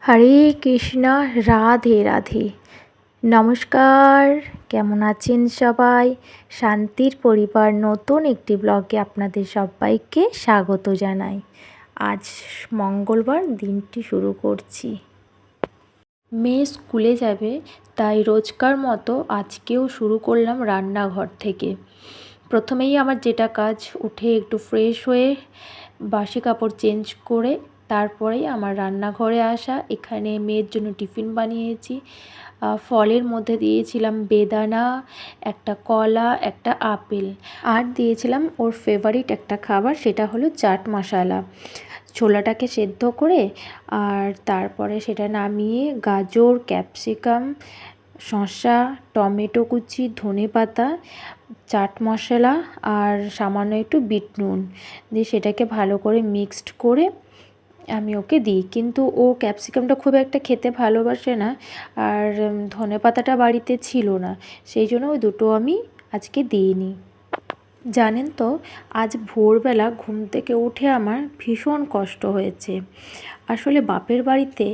হরে কৃষ্ণ, রাধে রাধে। নমস্কার, কেমন আছেন সবাই? শান্তির পরিবার নতুন একটি ব্লগে আপনাদের সবাইকে স্বাগত জানাই। আজ মঙ্গলবার, দিনটি শুরু করছি। মেয়ে স্কুলে যাবে, তাই রোজকার মতো আজকেও শুরু করলাম রান্নাঘর থেকে। প্রথমেই আমার যেটা কাজ, উঠে একটু ফ্রেশ হয়ে বাসি কাপড় চেঞ্জ করে তারপরেই আমার রান্নাঘরে আসা। এখানে মেয়ের জন্য টিফিন বানিয়েছি। ফলের মধ্যে দিয়েছিলাম বেদানা, একটা কলা, একটা আপেল, আর দিয়েছিলাম ওর ফেভারিট একটা খাবার, সেটা হলো চাট মশলা। ছোলাটাকে সেদ্ধ করে আর তারপরে সেটা নামিয়ে গাজর, ক্যাপসিকাম, শসা, টমেটো কুচি, ধনেপাতা, চাট মশলা আর সামান্য একটু বিট নুন দিয়ে সেটাকে ভালো করে মিক্সড করে আমি ওকে দিই। কিন্তু ও ক্যাপসিকামটা খুব একটা খেতে ভালোবাসে না, আর ধনেপাতাটা বাড়িতে ছিল না, সেই জন্য ওই দুটো আমি আজকে দিইনি। জানেন তো, আজ ভোরবেলা ঘুম থেকে উঠে আমার ভীষণ কষ্ট হয়েছে। আসলে বাপের বাড়িতে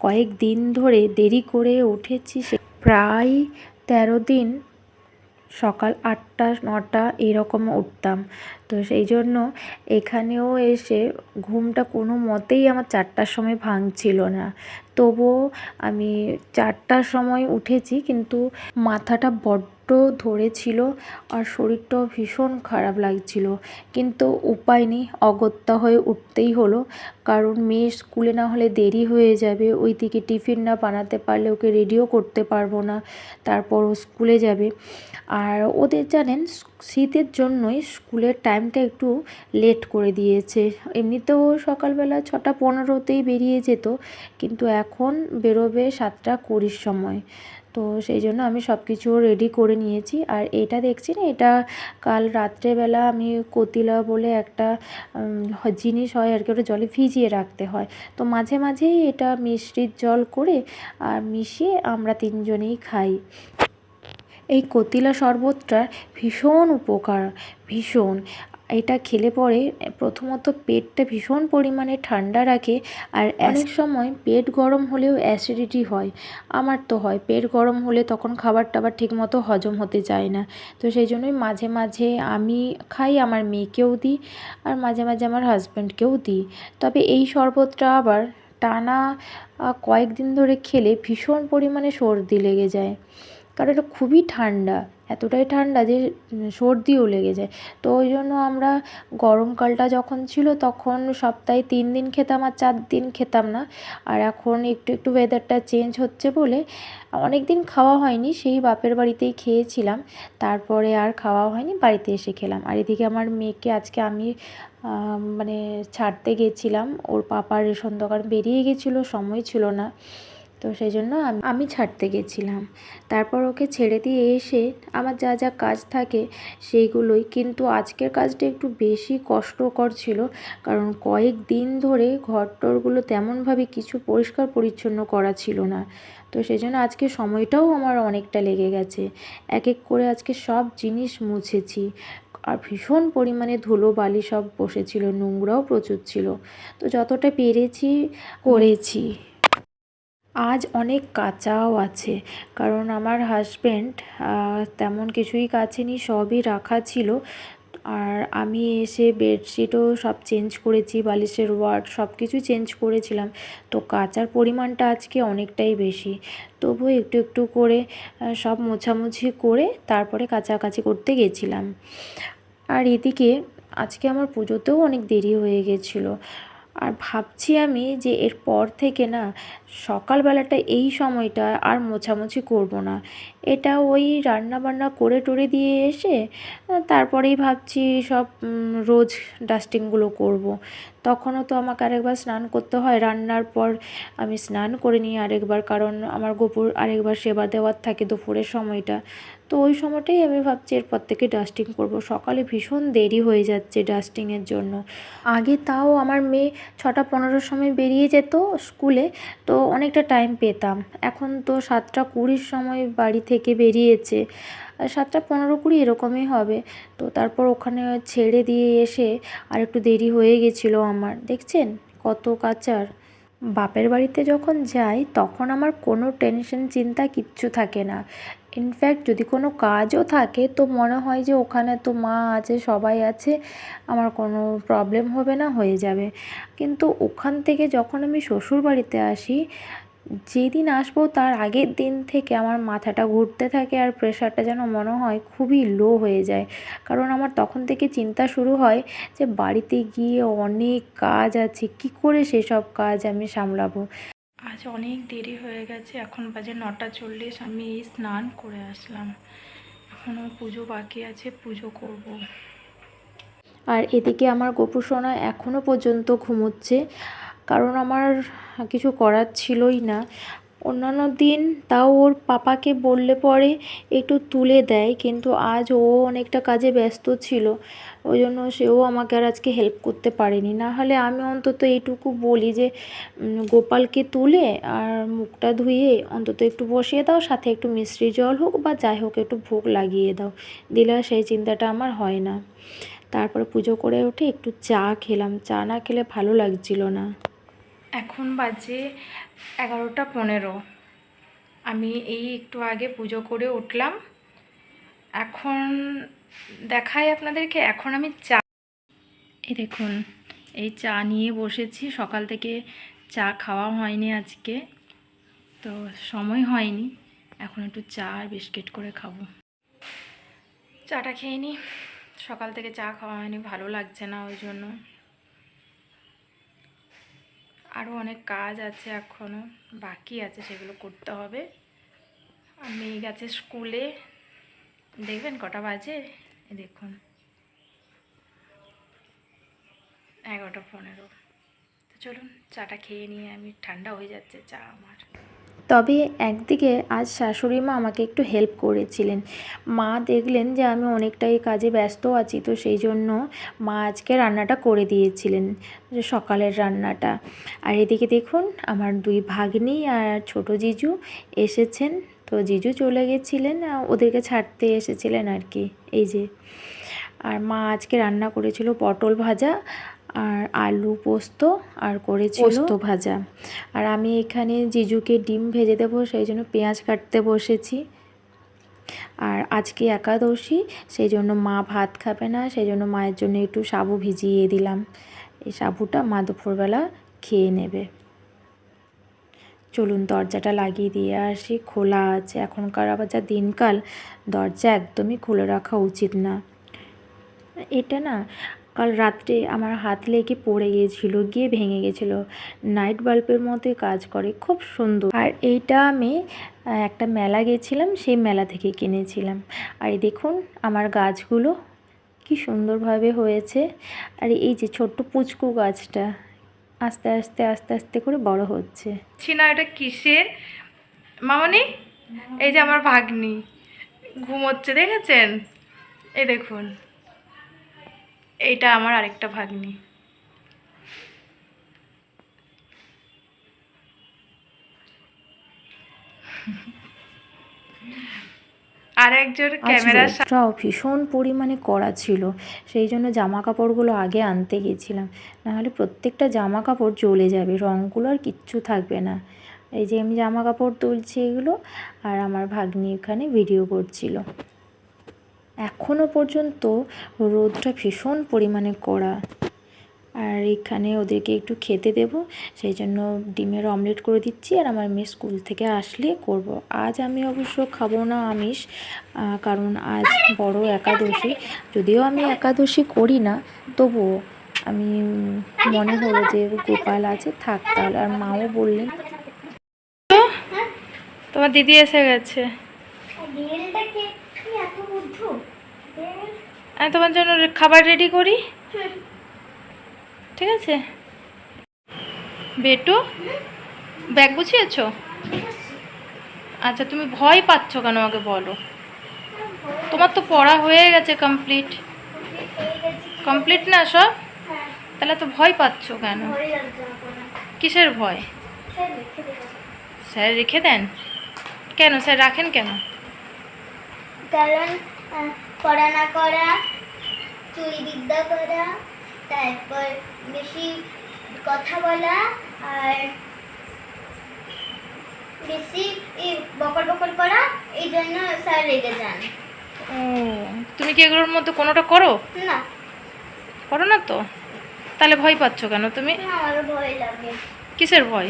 কয়েক দিন ধরে দেরি করে উঠেছি, প্রায় 13 দিন সকাল 8টা 9টা এরকম উঠতাম। তো সেই জন্য এখানেও এসে ঘুমটা কোনো মতেই আমার 4টার সময় ভাঙছিল না। তবুও আমি 4টার সময় উঠেছি, কিন্তু মাথাটা বড্ড ধরেছিল আর শরীরটাও ভীষণ খারাপ লাগছিল। কিন্তু উপায় নেই, অগত্যা হয়ে উঠতেই হলো, কারণ মেয়ের স্কুলে না হলে দেরি হয়ে যাবে। ওইদিকে টিফিন না বানাতে পারলে ওকে রেডিও করতে পারবো না, তারপর ও স্কুলে যাবে। আর ওদের জানেন, শীতের জন্যই স্কুলের টাইমটা একটু লেট করে দিয়েছে। এমনিতেও সকালবেলা 6টা 15তেই বেরিয়ে যেত, কিন্তু এখন বেরোবে 7টা 20 সময়। তো সেই জন্য আমি সব কিছু রেডি করে নিয়েছি। আর এটা দেখছি না, এটা কাল রাত্রেবেলা আমি কতিলা বলে একটা জিনিস হয় আর কি, ওটা জলে ভিজিয়ে রাখতে হয়। তো মাঝে মাঝেই এটা মিষ্টির জল করে আর মিশিয়ে আমরা 3জনেই খাই। এই কতিলা শরবতটার ভীষণ উপকার, ভীষণ। এটা খেলে পরে প্রথমত পেটটা ভীষণ পরিমাণে ঠান্ডা রাখে, আর অনেক সময় পেট গরম হলেও অ্যাসিডিটি হয়। আমার তো হয়, পেট গরম হলে তখন খাবার টাবার ঠিকমতো হজম হতে চায় না। তো সেই জন্যই মাঝে মাঝে আমি খাই, আমার মেয়েকেও দিই, আর মাঝে মাঝে আমার হাজব্যান্ডকেও দিই। তবে এই শরবতটা আবার টানা কয়েকদিন ধরে খেলে ভীষণ পরিমাণে সর্দি লেগে যায়, কারণ এটা খুবই ঠান্ডা, এতটাই ঠান্ডা যে সর্দিও লেগে যায়। তো ওই জন্য আমরা গরমকালটা যখন ছিল তখন সপ্তাহে 3 দিন খেতাম আর 4 দিন খেতাম না। আর এখন একটু একটু ওয়েদারটা চেঞ্জ হচ্ছে বলে অনেক দিন খাওয়া হয়নি, সেই বাপের বাড়িতেই খেয়েছিলাম, তারপরে আর খাওয়া হয়নি, বাড়িতে এসে খেলাম। আর এদিকে আমার মেয়েকে আজকে আমি মানে ছাড়তে গেছিলাম, ওর পাপার রেশন দোকান বেরিয়ে গেছিলো, সময় ছিল না, তো সেই জন্য আমি ছাড়তে গেছিলাম। তারপর ওকে ছেড়ে দিয়ে এসে আমার যা যা কাজ থাকে সেইগুলোই, কিন্তু আজকের কাজটা একটু বেশি কষ্টকর ছিল, কারণ কয়েক দিন ধরে ঘরটরগুলো তেমনভাবে কিছু পরিষ্কার পরিচ্ছন্ন করা ছিল না। তো সেই জন্য আজকে সময়টাও আমার অনেকটা লেগে গেছে। এক এক করে আজকে সব জিনিস মুছেছি, আর ভীষণ পরিমাণে ধুলো বালি সব বসেছিল, নোংরাও প্রচুর ছিল। তো যতটা পেরেছি করেছি। আজ অনেক কাচাও আছে, কারণ আমার হাজব্যান্ড তেমন কিছুই কাচেনি, সবই রাখা ছিল। আর আমি এসে বেডশিটও সব চেঞ্জ করেছি, বালিশের ওয়ার্ড সব কিছু চেঞ্জ করেছিলাম। তো কাচার পরিমাণটা আজকে অনেকটাই বেশি, তবুও একটু একটু করে সব মোছামুছি করে তারপরে কাচাকাচি করতে গেছিলাম। আর এদিকে আজকে আমার পুজোতেও অনেক দেরি হয়ে গেছিলো। আর ভাবছি আমি যে এরপর থেকে না, সকালবেলাটা এই সময়টা আর মোছামুছি করব না। এটা ওই রান্নাবান্না করে টরে দিয়ে এসে তারপরেই ভাবছি সব রোজ ডাস্টিংগুলো করব। তখনও তো আমাকে আরেকবার স্নান করতে হয়, রান্নার পর আমি স্নান করে নিই আরেকবার, কারণ আমার গোপুর আরেকবার সেবা দেওয়ার থাকে দুপুরের সময়টা। তো ওই সময়টাই আমি ভাবছি এরপর থেকে ডাস্টিং করব। সকালে ভীষণ দেরি হয়ে যাচ্ছে ডাস্টিংয়ের জন্য। আগে তাও আমার মেয়ে 6টা 15 সময় বেরিয়ে যেত স্কুলে, তো অনেকটা টাইম পেতাম। এখন তো 7টা 20 সময় বাড়ি থেকে বেরিয়েছে, 7টা 15 20 এরকমই হবে। তো তারপর ওখানে ছেড়ে দিয়ে এসে আর একটু দেরি হয়ে গেছিলো আমার। দেখছেন কত কাচার, বাপের বাড়িতে যখন যাই তখন আমার কোনো টেনশন চিন্তা কিচ্ছু থাকে না। ইনফ্যাক্ট যদি কোনো কাজও থাকে তো মনে হয় যে ওখানে তো মা আছে, সবাই আছে, আমার কোনো প্রবলেম হবে না, হয়ে যাবে। কিন্তু ওখান থেকে যখন আমি শ্বশুর বাড়িতে আসি, যেদিন আসবো তার আগের দিন থেকে আমার মাথাটা ঘুরতে থাকে আর প্রেশারটা যেন মনে হয় খুবই লো হয়ে যায়। কারণ আমার তখন থেকে চিন্তা শুরু হয় যে বাড়িতে গিয়ে অনেক কাজ আছে, কী করে সেসব কাজ আমি সামলাবো। আজ অনেক দেরি হয়ে গেছে, এখন বাজে 9:40। আমি স্নান করে আসলাম, এখনও পুজো বাকি আছে, পুজো করব। আর এদিকে আমার গোপু সোনা এখনও পর্যন্ত ঘুমোচ্ছে, কারণ আমার কিছু করার ছিলই না। অন্যান্য দিন তাও ওর পাপাকে বললে পরে একটু তুলে দেয়, কিন্তু আজ ও অনেকটা কাজে ব্যস্ত ছিল, ওই জন্য সেও আমাকে আর আজকে হেল্প করতে পারেনি। না হলে আমি অন্তত এইটুকু বলি যে গোপালকে তুলে আর মুখটা ধুয়ে অন্তত একটু বসিয়ে দাও, সাথে একটু মিষ্টি জল হোক বা যাই হোক একটু ভোগ লাগিয়ে দাও, দিলে আর সেই চিন্তাটা আমার হয় না। তারপরে পুজো করে উঠে একটু চা খেলাম, চা না খেলে ভালো লাগছিল না। এখন বাজে 11:15। আমি এই একটু আগে পুজো করে উঠলাম। এখন দেখাই আপনাদেরকে, এখন আমি চা, এই দেখুন এই চা নিয়ে বসেছি। সকাল থেকে চা খাওয়া হয়নি আজকে, তো সময় হয়নি। এখন একটু চা আর বিস্কিট করে খাবো। চাটা খেয়ে নিই, সকাল থেকে চা খাওয়া হয়নি, ভালো লাগছে না, ওই জন্য। আরও অনেক কাজ আছে, এখনও বাকি আছে, সেগুলো করতে হবে। মেয়ে গেছে স্কুলে, দেখবেন কটা বাজে, দেখুন 11:15। তো চলুন চাটা খেয়ে নিয়ে, আমি ঠান্ডা হয়ে যাচ্ছে চা আমার। তবে একদিকে আজ শাশুড়ি মা আমাকে একটু হেল্প করেছিলেন। মা দেখলেন যে আমি অনেকটাই কাজে ব্যস্ত আছি, তো সেই জন্য মা আজকে রান্নাটা করে দিয়েছিলেন, যে সকালের রান্নাটা। আর এদিকে দেখুন আমার 2 ভাগ্নি আর ছোট জিজু এসেছেন। তো জিজু চলে গেছিলেন, ওদেরকে ছাড়তে এসেছিলেন আর কি, এই যে। আর মা আজকে রান্না করেছিল পটল ভাজা আর আলু পোস্ত, আর করেছিল পোস্ত ভাজা। আর আমি এখানে জিজুকে ডিম ভেজে দেবো, সেই জন্য পেঁয়াজ কাটতে বসেছি। আর আজকে একাদশী, সেই জন্য মা ভাত খাবে না, সেই জন্য মায়ের জন্য একটু সাবু ভিজিয়ে দিলাম। এই সাবুটা মা দুপুরবেলা খেয়ে নেবে। চলুন দরজাটা লাগিয়ে দিয়ে আসি, খোলা আছে। এখনকার আবার যা দিনকাল, দরজা একদমই খুলে রাখা উচিত না। এটা না কাল রাত্রে আমার হাত লেগে পড়ে গিয়েছিল, গিয়ে ভেঙে গেছিলো। নাইট বাল্বের মতোই কাজ করে, খুব সুন্দর। আর এইটা আমি একটা মেলা গেছিলাম, সেই মেলা থেকে কিনেছিলাম। আর এই দেখুন আমার গাছগুলো কি সুন্দরভাবে হয়েছে। আর এই যে ছোট্ট পুচকু গাছটা আস্তে আস্তে আস্তে আস্তে করে বড় হচ্ছে। না এটা কিসের মামনি? এই যে আমার ভাগ্নি ঘুমোচ্ছে, দেখেছেন? এই দেখুন, এইটা আমার আরেকটা ভাগ্নি। আর একজন ক্যামেরাটাও ভীষণ পরিমাণে কড়া ছিল, সেই জন্য জামা কাপড়গুলো আগে আনতে গেছিলাম, নাহলে প্রত্যেকটা জামা কাপড় জ্বলে যাবে, রঙগুলো আর কিচ্ছু থাকবে না। এই যে আমি জামা কাপড় তুলছি এগুলো, আর আমার ভাগ্নি এখানে ভিডিও করছিল। এখনও পর্যন্ত রোদটা ভীষণ পরিমাণে কড়া। আর এখানে ওদেরকে একটু খেতে দেব, সেই জন্য ডিমের অমলেট করে দিচ্ছি। আর আমার মেয়ে স্কুল থেকে আসলে করব। আজ আমি অবশ্য খাবো না আমিষ, কারণ আজ বড় একাদশী। যদিও আমি একাদশী করি না, তবুও আমি মনে হলো যে গোপাল আছে, থাক তাহলে। আর মাও বললেন, তোমার দিদি এসে গেছে, আমি তোমার জন্য খাবার রেডি করি, ঠিক আছে? বেটু ব্যাগ গুছিয়েছ? আচ্ছা, তুমি ভয় পাচ্ছ কেন আমাকে বলো? তোমার তো পড়া হয়ে গেছে কমপ্লিট, কমপ্লিট না সব? তাহলে তো ভয় পাচ্ছ কেন? কিসের ভয়? স্যার রেখে দেন কেন? স্যার রাখেন কেন? কারণ পড়া না করা, চুরি বিদ্যা করা, তারপর বেশি কথা বলা, আর বেশি বকর বকর করা, এই জন্য স্যার রেগে যান। ও, তুমি কি এগুলোর মধ্যে কোনোটা করো? না, করো না তো, তাহলে ভয় পাচ্ছ কেন তুমি? আমার ভয় লাগে। কিসের ভয়?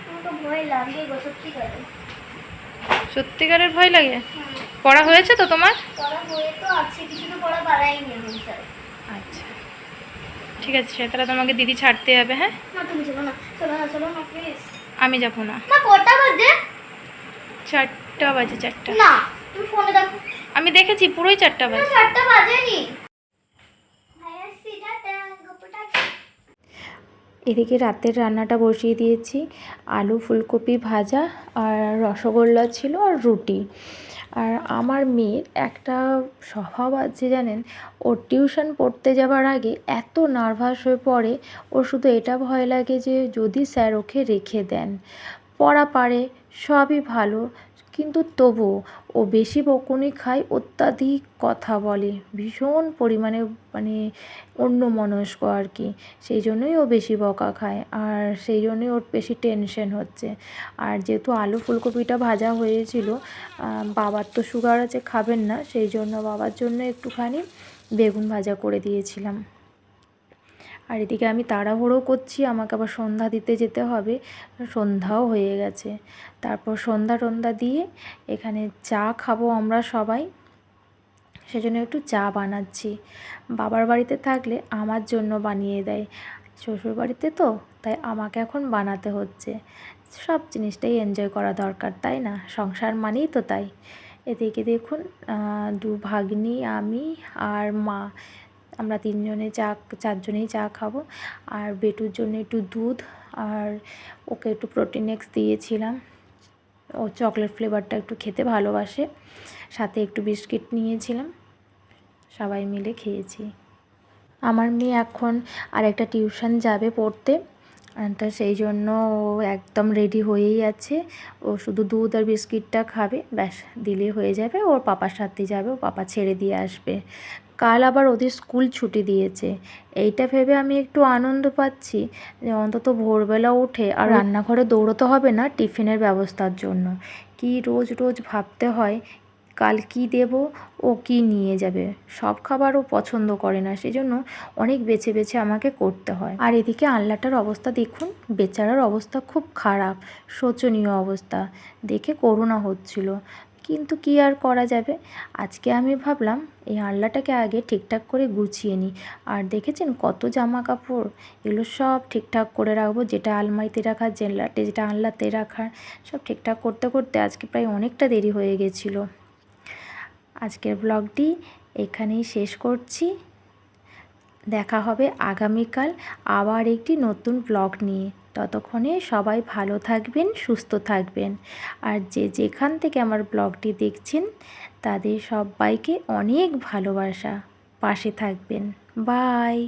আমাকে ভয় লাগে গো, সত্যি করে। সত্যিকারের ভয় লাগে? পড়া হয়েছে তো তোমার? পড়া হয়ে তো আছে, কিছু তো পড়া পারাইনি এখন স্যার। আচ্ছা, ঠিক আছে, তাহলে তোমাকে দিদি ছাড়তে যাবে। হ্যাঁ, না তুমি চলো না, চলো না, চলো না প্লিজ। আমি যাবো না। না কটা বাজে? 4টা বাজে, 4টা। না তুমি ফোনে দেখো। আমি দেখেছি পুরোই 4টা না বাজে। 4টা বাজেনি। ভাইয়া সিটাটা গোপটা। এদিকে রাতের রান্নাটা বসিয়ে দিয়েছি। আলু ফুলকপি ভাজা আর রসগোল্লা ছিল আর রুটি। আর আমার মেয়ের একটা স্বভাব আছে জানেন, ওর টিউশন পড়তে যাবার আগে এত নার্ভাস হয়ে পড়ে। ওর শুধু এটা ভয় লাগে যে যদি স্যার ওকে রেখে দেন। পড়া পারে, সবই ভালো, কিন্তু তবুও ও বেশি বকুনি খায়, অত্যাধিক কথা বলে, ভীষণ পরিমাণে, মানে অন্যমনস্ক আর কি। সেই জন্যই ও বেশি বকা খায়, আর সেই জন্যই ওর বেশি টেনশন হচ্ছে। আর যেহেতু আলু ফুলকপিটা ভাজা হয়েছিল, বাবার তো সুগার আছে, খাবেন না, সেই জন্য বাবার জন্য একটুখানি বেগুন ভাজা করে দিয়েছিলাম। আর এদিকে আমি তাড়াহুড়ো করছি, আমাকে আবার সন্ধ্যা দিতে যেতে হবে। সন্ধ্যাও হয়ে গেছে। তারপর সন্ধ্যা টন্ধ্যা দিয়ে এখানে চা খাবো আমরা সবাই, সেজন্য একটু চা বানাচ্ছি। বাবার বাড়িতে থাকলে আমার জন্য বানিয়ে দেয়, শ্বশুর বাড়িতে তো তাই আমাকে এখন বানাতে হচ্ছে। সব জিনিসটাই এনজয় করা দরকার, তাই না? সংসার মানেই তো তাই। এদিকে দেখুন, 2 ভাগ্নি, আমি আর মা, আমরা 4জনেই চা খাবো। আর বেটুর জন্য একটু দুধ, আর ওকে একটু প্রোটিনেক্স দিয়েছিলাম, ও চকলেট ফ্লেভারটা একটু খেতে ভালোবাসে। সাথে একটু বিস্কিট নিয়েছিলাম, সবাই মিলে খেয়েছি। আমার মেয়ে এখন আরেকটা টিউশন যাবে পড়তে, তা সেই জন্য ও একদম রেডি হয়েই আছে। ও শুধু দুধ আর বিস্কিটটা খাবে, ব্যাস, দিলেই হয়ে যাবে। ওর পাপার সাথে যাবে, ও পাপা ছেড়ে দিয়ে আসবে। কাল আবার ওদের স্কুল ছুটি দিয়েছে, এইটা ভেবে আমি একটু আনন্দ পাচ্ছি যে অন্তত ভোরবেলা উঠে আর রান্নাঘরে দৌড়তে হবে না টিফিনের ব্যবস্থার জন্য। কি রোজ রোজ ভাবতে হয় কাল কি দেব, ও কি নিয়ে যাবে। সব খাবার ও পছন্দ করে না, সেজন্য অনেক বেছে বেছে আমাকে করতে হয়। আর এদিকে আনলাটার অবস্থা দেখুন, বেচারার অবস্থা খুব খারাপ, শোচনীয় অবস্থা, দেখে করুণা হচ্ছিল। কিন্তু কি আর করা যাবে। আজকে আমি ভাবলাম এই আনলাটাকে আগে ঠিকঠাক করে গুছিয়ে নিই। আর দেখেছেন কত জামা কাপড়, এগুলো সব ঠিকঠাক করে রাখবো, যেটা আলমারিতে রাখার, যেটা আনলাতে রাখার, সব ঠিকঠাক করতে করতে আজকে প্রায় অনেকটা দেরি হয়ে গেছিলো। আজকের ব্লগটি এখানেই শেষ করছি। দেখা হবে আগামীকাল আবার একটি নতুন ব্লগ নিয়ে। ততক্ষণে সবাই ভালো থাকবেন, সুস্থ থাকবেন। আর যে যেখান থেকে আমার ব্লগটি দেখছেন তাদের সবাইকে অনেক ভালোবাসা, পাশে থাকবেন। বাই।